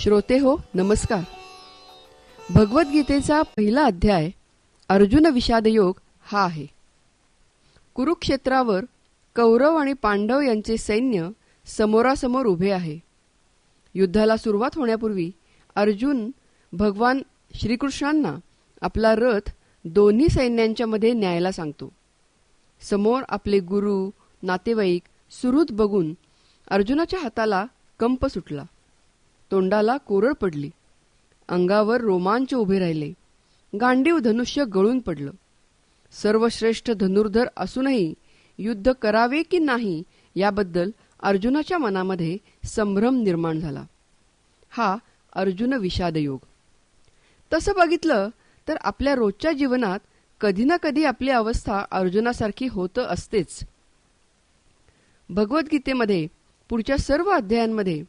श्रोते हो, नमस्कार. भगवद्गीतेचा पहिला अध्याय अर्जुन विषाद योग हा आहे. कुरुक्षेत्रावर कौरव आणि पांडव यांचे सैन्य समोरासमोर उभे आहे. युद्धाला सुरुवात होण्यापूर्वी अर्जुन भगवान श्रीकृष्णांना आपला रथ दोन्ही सैन्यांच्या मध्ये न्यायला सांगतो. समोर आपले गुरु नातेवाईक सुहृद बघून अर्जुनाच्या हाताला कंप सुटला, तोंडाला कोरड पडली, अंगावर रोमांच उभे राहिले, गांडीव धनुष्य गळून पडलं. सर्वश्रेष्ठ धनुर्धर असूनही युद्ध करावे की नाही याबद्दल अर्जुनाच्या मनामध्ये संभ्रम निर्माण झाला. हा अर्जुन विषाद योग. तसं बघितलं तर आपल्या रोजच्या जीवनात कधी ना कधी आपली अवस्था अर्जुनासारखी होत असतेच. भगवद्गीतेमध्ये पुढच्या सर्व अध्यायांमध्ये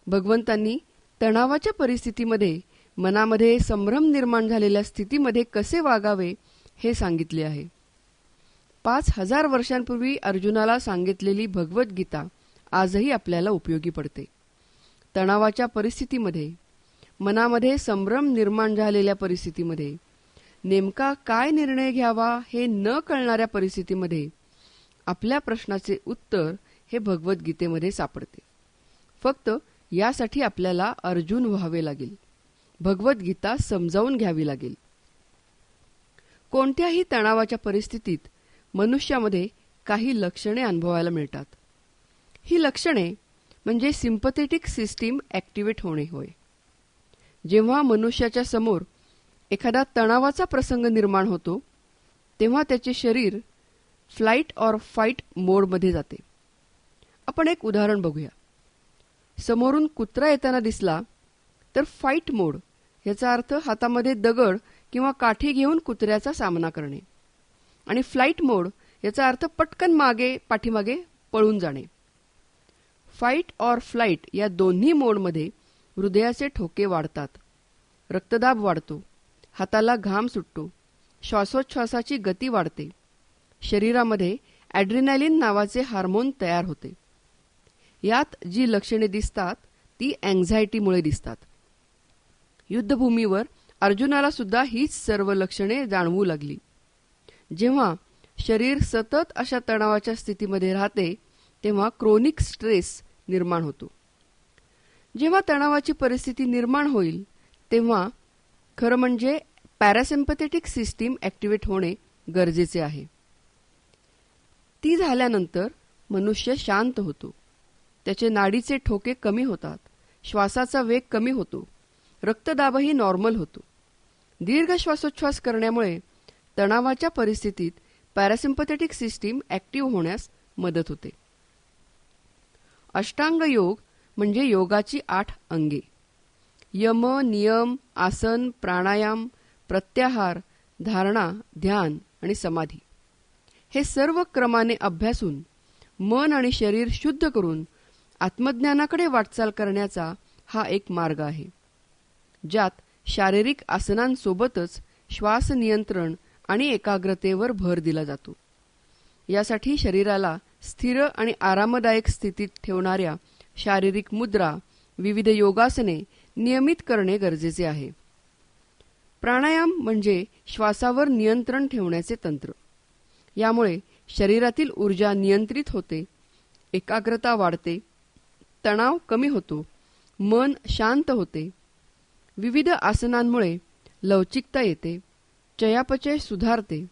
भगवंतांनी तणावाच्या परिस्थितीमध्ये मनामध्ये संभ्रम निर्माण झालेल्या स्थितीमध्ये कसे वागावे हे सांगितले आहे. 5000 वर्षांपूर्वी अर्जुनाला सांगितलेली भगवद्गीता आजही आपल्याला उपयोगी पडते. तणावाच्या परिस्थितीमध्ये, मनामध्ये संभ्रम निर्माण झालेल्या परिस्थितीमध्ये, नेमका काय निर्णय घ्यावा हे न कळणाऱ्या परिस्थितीमध्ये आपल्या प्रश्नाचे उत्तर हे भगवद्गीतेमध्ये सापडते. फक्त यासाठी आपल्याला अर्जुन व्हावे लागेल, भगवद्गीता समजावून घ्यावी लागेल. कोणत्याही तणावाच्या परिस्थितीत मनुष्यामध्ये काही लक्षणे अनुभवायला मिळतात. ही लक्षणे म्हणजे सिंपथेटिक सिस्टीम ॲक्टिव्हेट होणे होय. जेव्हा मनुष्याच्या समोर एखादा तणावाचा प्रसंग निर्माण होतो तेव्हा त्याचे शरीर फ्लाइट और फाइट मोडमध्ये जाते. आपण एक उदाहरण बघूया. समोरून कुत्रा येताना दिसला तर फाइट मोड याचा अर्थ हातामध्ये दगड किंवा काठी घेऊन कुत्र्याचा सामना करणे, आणि फ्लाइट मोड याचा अर्थ पटकन पाठीमागे पळून जाणे. फाइट और फ्लाइट या दोन्ही मोडमध्ये हृदयाचे ठोके वाढतात, रक्तदाब वाढतो, हाताला घाम सुटतो, श्वासोच्छवासाची गती वाढते, शरीरामध्ये ॲड्रिनालिन नावाचे हार्मोन तयार होते. यात जी लक्षणे दिसतात ती अँक्झायटीमुळे दिसतात. युद्धभूमीवर अर्जुनाला सुद्धा हीच सर्व लक्षणे जाणवू लागली. जेव्हा शरीर सतत अशा तणावाच्या स्थितीमध्ये राहते तेव्हा क्रोनिक स्ट्रेस निर्माण होतो. जेव्हा तणावाची परिस्थिती निर्माण होईल तेव्हा खरं म्हणजे पॅरासिम्पथेटिक सिस्टीम ॲक्टिव्हेट होणे गरजेचे आहे. ती झाल्यानंतर मनुष्य शांत होतो, त्याचे नाडीचे ठोके कमी होतात, श्वासाचा वेग कमी होतो, रक्तदाबही नॉर्मल होतो. दीर्घ श्वासोच्छ्वास करण्यामुळे तणावाच्या परिस्थितीत पॅरासिम्पथेटिक सिस्टीम ॲक्टिव्ह होण्यास मदत होते. अष्टांग योग म्हणजे योगाची 8 अंगे. यम, नियम, आसन, प्राणायाम, प्रत्याहार, धारणा, ध्यान आणि समाधी हे सर्व क्रमाने अभ्यासून मन आणि शरीर शुद्ध करून आत्मज्ञानाकडे वाटचाल करण्याचा हा एक मार्ग आहे, ज्यात शारीरिक आसनांसोबतच श्वास नियंत्रण आणि एकाग्रतेवर भर दिला जातो. यासाठी शरीराला स्थिर आणि आरामदायक स्थितीत ठेवणाऱ्या शारीरिक मुद्रा, विविध योगासने नियमित करणे गरजेचे आहे. प्राणायाम म्हणजे श्वासावर नियंत्रण ठेवण्याचे तंत्र. यामुळे शरीरातील ऊर्जा नियंत्रित होते, एकाग्रता वाढते, तणाव कमी होतो, मन शांत होते. विविध आसनांमुळे लवचिकता येते, चयापचय सुधारते,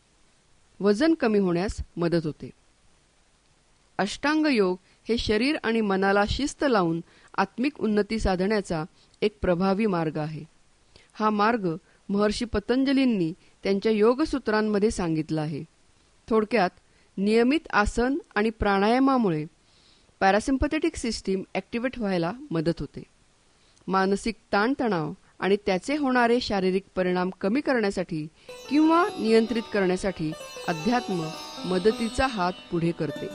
वजन कमी होण्यास मदत होते. अष्टांग योग हे शरीर आणि मनाला शिस्त लावून आत्मिक उन्नती साधण्याचा एक प्रभावी मार्ग आहे. हा मार्ग महर्षी पतंजलींनी त्यांच्या योगसूत्रांमध्ये सांगितला आहे. थोडक्यात नियमित आसन आणि प्राणायामामुळे पॅरासिम्पथेटिक सिस्टीम ॲक्टिव्हेट व्हायला मदत होते. मानसिक ताणतणाव आणि त्याचे होणारे शारीरिक परिणाम कमी करण्यासाठी किंवा नियंत्रित करण्यासाठी अध्यात्म मदतीचा हात पुढे करते.